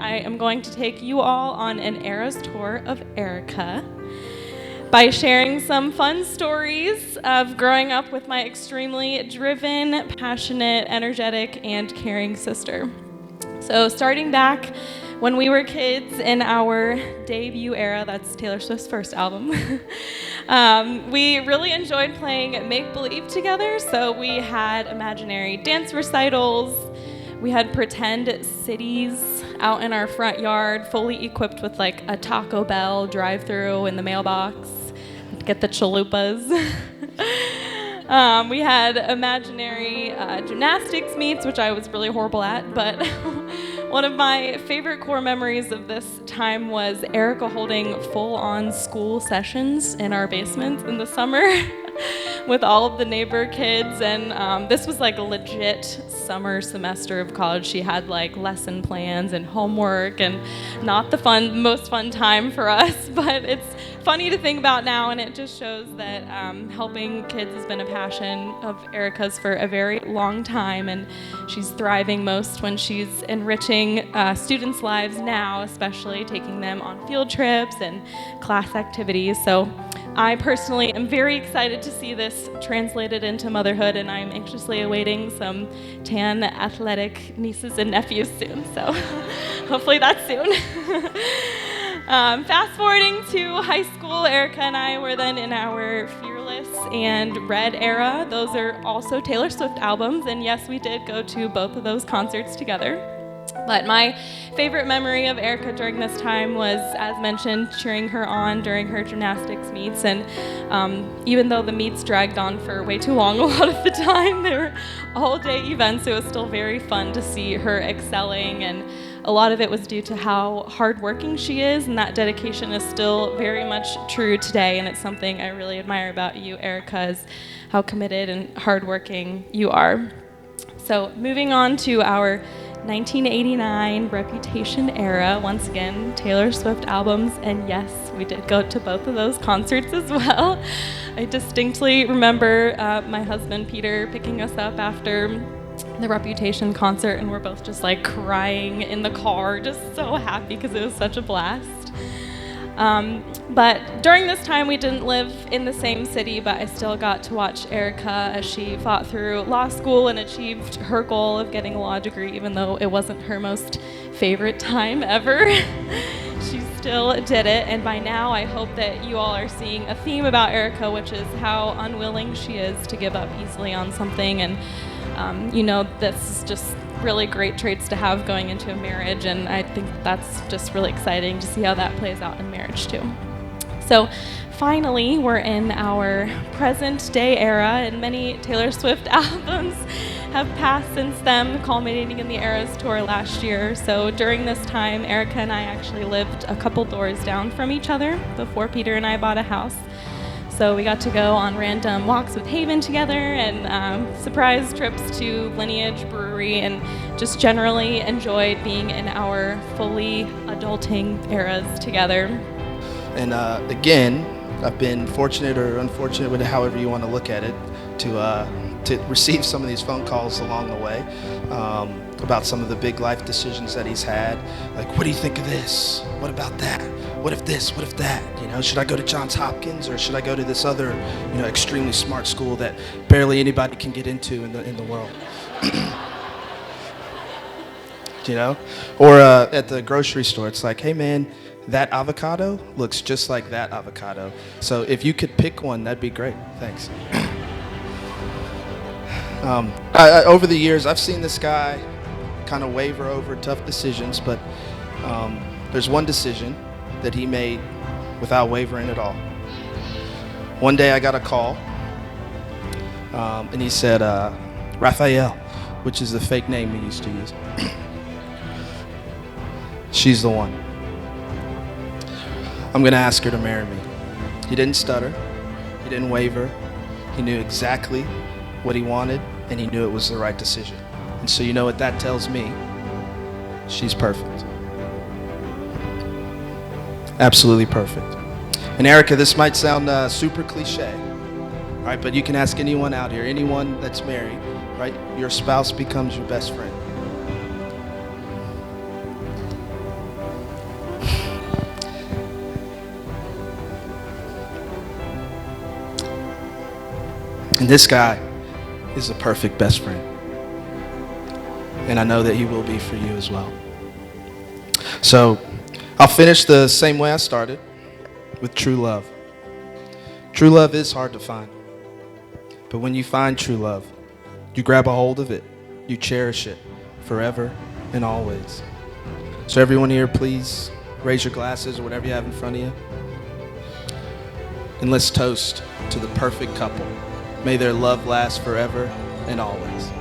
I am going to take you all on an Eras tour of Erica by sharing some fun stories of growing up with my extremely driven, passionate, energetic, and caring sister. So starting back when we were kids in our debut era, that's Taylor Swift's first album, we really enjoyed playing make-believe together. So we had imaginary dance recitals, we had pretend cities out in our front yard, fully equipped with like a Taco Bell drive-through in the mailbox, get the chalupas. We had imaginary gymnastics meets, which I was really horrible at, but one of my favorite core memories of this time was Erica holding full-on school sessions in our basement in the summer with all of the neighbor kids, and this was like a legit summer semester of college. She had like lesson plans and homework, and not the most fun time for us, but it's funny to think about now, and it just shows that helping kids has been a passion of Erica's for a very long time, and she's thriving most when she's enriching students' lives now, especially taking them on field trips and class activities. So I personally am very excited to see this translated into motherhood, and I'm anxiously awaiting some tan athletic nieces and nephews soon, so hopefully that's soon. Fast forwarding to high school, Erica and I were then in our Fearless and Red era. Those are also Taylor Swift albums, and yes, we did go to both of those concerts together. But my favorite memory of Erica during this time was, as mentioned, cheering her on during her gymnastics meets. And even though the meets dragged on for way too long a lot of the time, they were all-day events, it was still very fun to see her excelling. And a lot of it was due to how hardworking she is, and that dedication is still very much true today. And it's something I really admire about you, Erica, is how committed and hardworking you are. So moving on to our 1989 Reputation era, once again, Taylor Swift albums, and yes, we did go to both of those concerts as well. I distinctly remember my husband Peter picking us up after the Reputation concert, and we're both just like crying in the car, just so happy because it was such a blast. But during this time, we didn't live in the same city, but I still got to watch Erica as she fought through law school and achieved her goal of getting a law degree, even though it wasn't her most favorite time ever. She still did it, and by now I hope that you all are seeing a theme about Erica, which is how unwilling she is to give up easily on something. And this is just really great traits to have going into a marriage, and I think that's just really exciting to see how that plays out in marriage too. So finally, we're in our present day era, and many Taylor Swift albums have passed since then, culminating in the Eras tour last year. So during this time, Erica and I actually lived a couple doors down from each other before Peter and I bought a house. So we got to go on random walks with Haven together, and surprise trips to Lineage Brewery, and just generally enjoyed being in our fully adulting eras together. And again, I've been fortunate or unfortunate, with however you want to look at it, to receive some of these phone calls along the way about some of the big life decisions that he's had. Like, what do you think of this? What about that? What if this? What if that? Should I go to Johns Hopkins, or should I go to this other, extremely smart school that barely anybody can get into in the world? Or at the grocery store, it's like, hey man, that avocado looks just like that avocado. So if you could pick one, that'd be great. Thanks. Over the years, I've seen this guy kind of waver over tough decisions, but there's one decision that he made without wavering at all. One day I got a call, and he said, Raphael, which is the fake name he used to use. She's the one. I'm going to ask her to marry me. He didn't stutter. He didn't waver. He knew exactly what he wanted, and he knew it was the right decision. And so you know what that tells me? She's perfect. Absolutely perfect. And Erica, this might sound super cliche, all right, but you can ask anyone out here, anyone that's married, right? Your spouse becomes your best friend. And this guy is the perfect best friend. And I know that he will be for you as well. So I'll finish the same way I started, with true love. True love is hard to find. But when you find true love, you grab a hold of it. You cherish it forever and always. So everyone here, please raise your glasses or whatever you have in front of you. And let's toast to the perfect couple. May their love last forever and always.